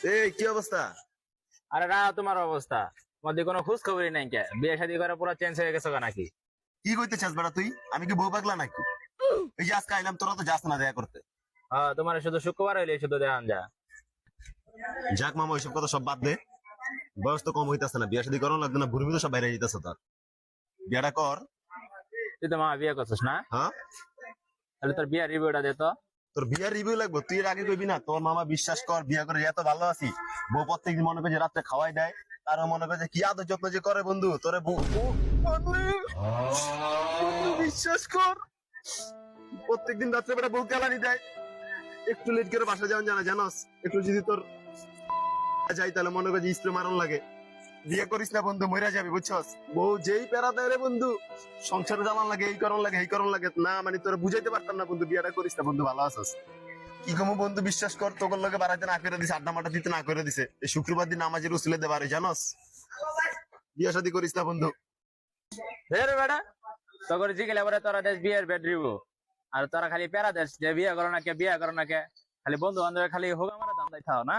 এই কি অবস্থা? আরে না, তোমার অবস্থা তোমাদের কোনো খোঁজ খবরই নাই কে? বিয়ে শাদী করে পুরো চেঞ্জ হয়ে গেছো নাকি? কি কইতে চাস বেটা তুই? আমি কি বউ পাগলা নাকি? এই যে আজকে আইলাম, তোরা তো যাস না দেখা করতে। হ্যাঁ, তোমার শুধু শুক্রবার হইলে শুধু দেখান যা। যাক মামা, ওইসব কথা সব বাদ দে। বয়স তো কম হইতাছে না, বিয়া শাদী করানো লাগবে না, ভূমি তো সব বাইরে যেতেছে তোর। বিয়াটা কর। তুই তো মা বিয়ে করছিস না? হ্যাঁ, তাহলে তোর বিয়ে রিভিউটা দে তো। তোর বিয়ার রিভিউ লাগবে? তুই এর আগে কইবি না তোর মামা বিশ্বাস কর বিয়া করে এত ভালো আছি, বউ প্রত্যেকদিন মনে করে যে রাত্রে খাওয়াই দেয়, তারও মনে করে যে কি আদর যত্ন যে করে বন্ধু তোরে বন্ধু, বিশ্বাস কর প্রত্যেকদিন রাত্রে বেটা বউ কেলানি দেয়। একটু লেট করে বাসা যাওয়ান জানা জানোস, একটু যদি তোর যাই তাহলে মনে করে যে স্প্রে মারণ লাগে। বিয়ে করিস না বন্ধু, মইরা যাবি বুঝছস। বউ যেই প্যারা দেয় রে বন্ধু, সংসারে জ্বালান লাগে, এই করণ লাগে এই করণ লাগে না, মানে তোরা বুঝাইতে পারতাম না বন্ধু। বিয়েটা করিস না বন্ধু, ভালো আছিস? কি কমু বন্ধু, বিশ্বাস কর তোর লগে বাড়াইতে না করে দিছে, আড্ডা মাড্ডা দিতে না করে দিছে। এই শুক্রবার দিন নামাজের উসুলে দেবারে জানোস। বিয়ে শাদী করিস না বন্ধু। রে বেটা, তোর জিগেলে পরে তোরা দেশ বিয়ের বেড রিভিউ, আর তোরা খালি প্যারা দেশ যে বিয়ে করো না কে, বিয়ে করো না কে, খালি বন্ধু বান্ধব খালি হোক আমার দাম দেয় থাও না।